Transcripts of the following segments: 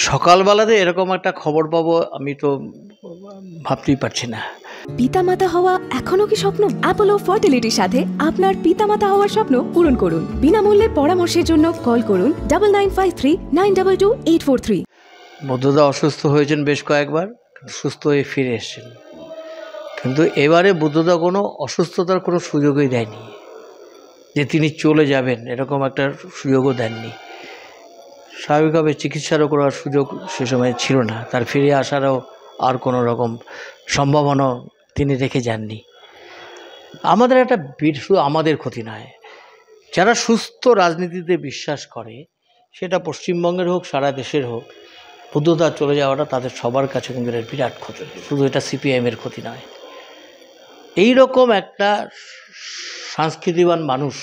সকালবেলাতে এরকম একটা খবর পাবো আমি তো ভাবতেই পারছি না। পিতামাতা হওয়া এখনো কি স্বপ্ন? অ্যাপোলো ফার্টিলিটির সাথে আপনার পিতামাতা হওয়ার স্বপ্ন পূরণ করুন। বিনামূল্যে পরামর্শের জন্য কল করুন 9953922843। বুদ্ধদা অসুস্থ হয়েছেন বেশ কয়েকবার, সুস্থ হয়ে ফিরে এসেছেন, কিন্তু এবারে বুদ্ধদা কোনো অসুস্থতার কোনো সুযোগই দেয়নি যে তিনি চলে যাবেন, এরকম একটা সুযোগও দেননি। স্বাভাবিকভাবে চিকিৎসারও করার সুযোগ সে সময় ছিল না, তার ফিরে আসারও আর কোনো রকম সম্ভাবনা তিনি রেখে যাননি। আমাদের একটা শুধু আমাদের ক্ষতি নয়, যারা সুস্থ রাজনীতিতে বিশ্বাস করে, সেটা পশ্চিমবঙ্গের হোক সারা দেশের হোক, বুদ্ধদা চলে যাওয়াটা তাদের সবার কাছে কিন্তু বিরাট ক্ষতি। শুধু এটা সিপিআইএমের ক্ষতি নয়। এই রকম একটা সংস্কৃতিবান মানুষ,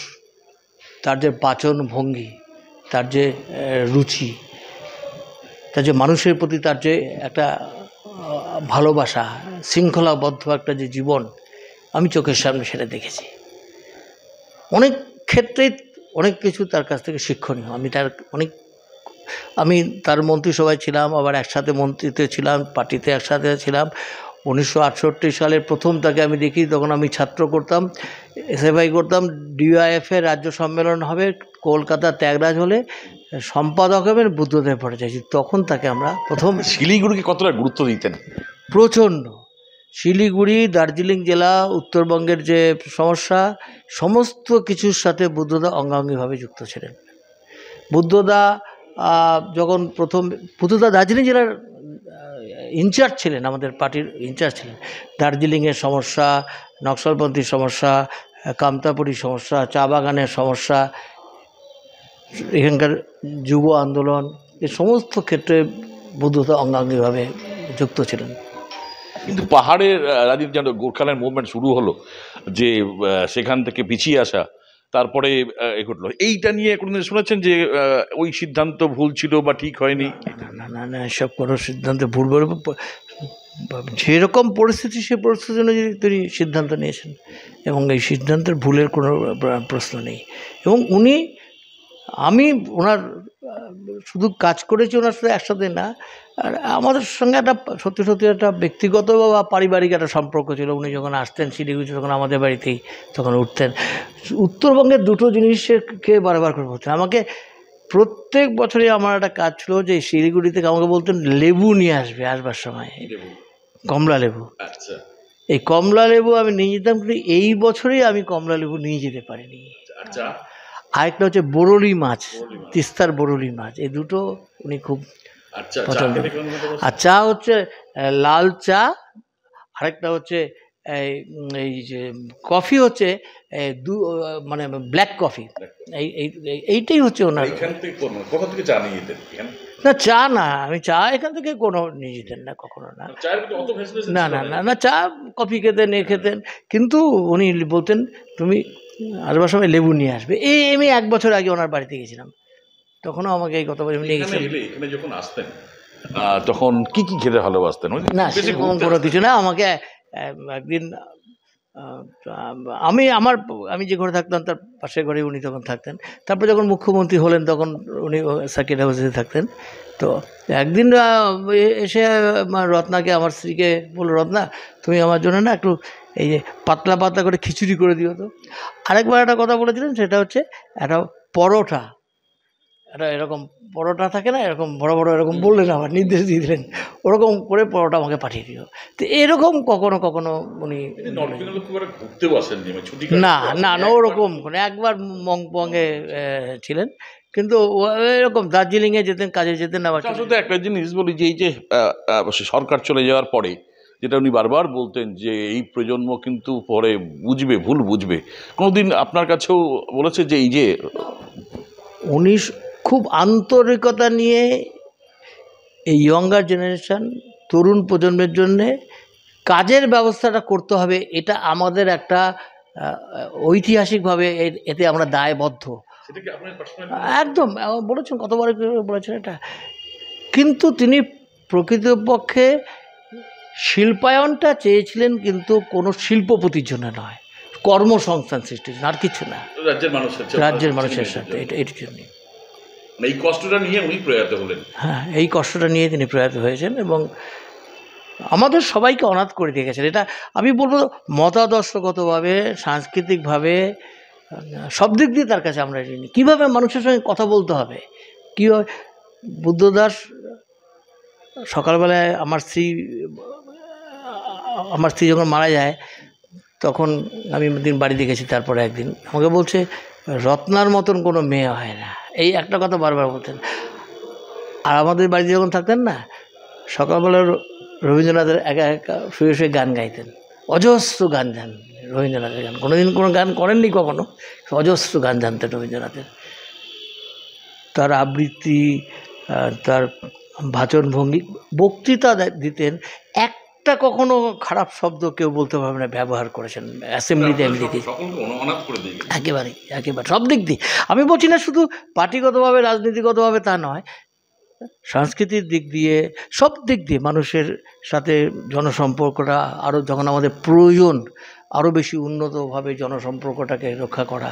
তার যে বাচন ভঙ্গি, তার যে রুচি, তার যে মানুষের প্রতি তার যে একটা ভালোবাসা, শৃঙ্খলাবদ্ধ একটা যে জীবন, আমি চোখের সামনে সেটা দেখেছি। অনেক ক্ষেত্রেই অনেক কিছু তার কাছ থেকে শিক্ষণীয়। আমি তার মন্ত্রিসভায় ছিলাম, আবার একসাথে মন্ত্রীতে ছিলাম, পার্টিতে একসাথে ছিলাম। 1968 সালের প্রথম তাকে আমি দেখি, তখন আমি ছাত্র করতাম, এসএফআই করতাম। ডিওয়াইএফের রাজ্য সম্মেলন হবে কলকাতা ত্যাগরাজ হলে, সম্পাদক হবেন বুদ্ধদেব ভট্টাচার্য। তখন তাকে আমরা প্রথম। শিলিগুড়িকে কতটা গুরুত্ব দিতেন? প্রচণ্ড। শিলিগুড়ি, দার্জিলিং জেলা, উত্তরবঙ্গের যে সমস্যা, সমস্ত কিছুর সাথে বুদ্ধদা অঙ্গাঙ্গিভাবে যুক্ত ছিলেন। বুদ্ধদা বুদ্ধদা দার্জিলিং জেলার ইনচার্জ ছিলেন, আমাদের পার্টির ইনচার্জ ছিলেন। দার্জিলিংয়ের সমস্যা, নকশালপন্থীর সমস্যা, কামতাপুরীর সমস্যা, চা বাগানের সমস্যা, এখানকার যুব আন্দোলন, এই সমস্ত ক্ষেত্রে বুদ্ধদা অঙ্গাঙ্গিভাবে যুক্ত ছিলেন। কিন্তু পাহাড়ের রাজনীতি যেন গোর্খাল্যান্ড মুভমেন্ট শুরু হলো, যে সেখান থেকে পিছিয়ে আসা, তারপরে এ ঘটলো, এইটা নিয়ে কোনোদিন শুনেছেন যে ওই সিদ্ধান্ত ভুল ছিল বা ঠিক হয়নি? না না না, এসব কোনো সিদ্ধান্ত ভুল বলে, যেরকম পরিস্থিতি সে পরিস্থিতির অনুযায়ী তিনি সিদ্ধান্ত নিয়েছেন, এবং এই সিদ্ধান্তের ভুলের কোনো প্রশ্ন নেই। এবং আমি ওনার শুধু কাজ করেছি ওনার সাথে একসাথে না, আর আমাদের সঙ্গে একটা সত্যি একটা ব্যক্তিগত বা পারিবারিক একটা সম্পর্ক ছিল। উনি যখন আসতেন শিলিগুড়িতে, তখন আমাদের বাড়িতেই তখন উঠতেন। উত্তরবঙ্গের দুটো জিনিসকে বারবার করে বলতেন আমাকে। প্রত্যেক বছরই আমার একটা কাজ ছিল যে শিলিগুড়ি থেকে আমাকে বলতেন লেবু নিয়ে আসবার সময়, কমলা লেবু। আচ্ছা, এই কমলা লেবু আমি নিয়ে যেতাম, কিন্তু এই বছরই আমি কমলা লেবু নিয়ে যেতে পারিনি। আচ্ছা। আরেকটা হচ্ছে বরলি মাছ, তিস্তার বরলি মাছ, এই দুটো উনি খুব পছন্দ। আর চা হচ্ছে লাল চা, আরেকটা হচ্ছে এই যে কফি হচ্ছে মানে ব্ল্যাক কফি। এইটাই হচ্ছে ওনার। না চা না, আমি চা এখান থেকে কোনো নিয়ে যেতেন না, কখনো না। না না না না, চা কফি খেতেন, খেতেন, কিন্তু উনি বলতেন তুমি আসবার সময় লেবু নিয়ে আসবে। আমি 1 বছর আগে ওনার বাড়িতে গেছিলাম, তখনও আমাকে এই কথা বলে নিয়ে গেছিলেন। এখানে যখন আসতেন তখন কি খেতে ভালোবাসতেন? না সেরকম কোনো কিছু না। আমাকে একদিন আমি যে ঘরে থাকতাম তার পাশের ঘরে উনি তখন থাকতেন। তারপর যখন মুখ্যমন্ত্রী হলেন তখন উনি সার্কিট হাউসে থাকতেন। তো একদিন এসে রত্নাকে, আমার স্ত্রীকে বললো, রত্না তুমি আমার জন্য না একটু এই যে পাতলা পাতলা করে খিচুড়ি করে দিও তো। আরেকবার একটা কথা বলেছিলেন, সেটা হচ্ছে একটা পরোটা, একটা এরকম পরোটা থাকে না, এরকম বড় বড়, এরকম বললেন, আবার নির্দেশ দিয়ে দিলেন ওরকম করে পরোটা আমাকে পাঠিয়ে দিও। তো এরকম কখনো কখনো উনি না না না ওরকম কোনো, একবার মংপংয়ে ছিলেন, কিন্তু এরকম দার্জিলিংয়ে যেতেন, কাজে যেতেন। আবার শুধু একটা জিনিস বলি, যে এই যে সরকার চলে যাওয়ার পরে যেটা উনি বারবার বলতেন যে এই প্রজন্ম কিন্তু পরে বুঝবে, ভুল বুঝবে, কোনোদিন আপনার কাছেও বলেছে যে এই যে উনি খুব আন্তরিকতা নিয়ে এই ইয়ঙ্গার জেনারেশন, তরুণ প্রজন্মের জন্যে কাজের ব্যবস্থাটা করতে হবে, এটা আমাদের একটা ঐতিহাসিকভাবে এতে আমরা দায়বদ্ধ। একদম বলেছেন, কতবার বলেছেন এটা। কিন্তু তিনি প্রকৃতপক্ষে শিল্পায়নটা চেয়েছিলেন, কিন্তু কোনো শিল্পপতির জন্য নয়, কর্মসংস্থান সৃষ্টির জন্য, আর কিছু না, রাজ্যের মানুষের সাথে, এটার জন্যই। মানে এই কষ্টটা নিয়ে উনি প্রয়াত হলেন। হ্যাঁ, এই কষ্টটা নিয়ে তিনি প্রয়াত হয়েছেন এবং আমাদের সবাইকে অনাথ করে দিয়ে গেছেন। এটা আমি বলবো মতাদর্শগতভাবে, সাংস্কৃতিকভাবে, সব দিক দিয়ে তার কাছে আমরা ঋণী। কীভাবে মানুষের সঙ্গে কথা বলতে হবে, কীভাবে বুদ্ধদাস সকালবেলায় আমার স্ত্রী যখন মারা যায় তখন আমি একদিন বাড়িতে গেছি, তারপরে একদিন আমাকে বলছে রত্নার মতন কোনো মেয়ে হয় না, এই একটা কথা বারবার বলতেন। আর আমাদের বাড়িতে যখন থাকতেন না, সকালবেলা রবীন্দ্রনাথের একা একা শুয়ে শুয়ে গান গাইতেন, অজস্র গান জানেন রবীন্দ্রনাথের গান, কোনোদিন কোনো গান করেননি কখনো, অজস্র গান জানতেন রবীন্দ্রনাথের। তার আবৃত্তি, তার ভাচনভঙ্গি, বক্তৃতা দিতেন, একটা কখনো খারাপ শব্দ কেউ বলতে পারবে না ব্যবহার করেছেন অ্যাসেম্বলিতে। আমি দেখি একেবারে সব দিক দিয়ে, আমি বলছি না শুধু পার্টিগতভাবে রাজনীতিগতভাবে তা নয়, সংস্কৃতির দিক দিয়ে, সব দিক দিয়ে মানুষের সাথে জনসম্পর্কটা আরও যখন আমাদের প্রয়োজন আরও বেশি উন্নতভাবে জনসম্পর্কটাকে রক্ষা করা,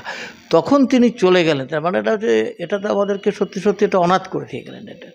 তখন তিনি চলে গেলেন। তার মানে এটা তো আমাদেরকে সত্যি সত্যি এটা অনাথ করে দিয়ে গেলেন এটা।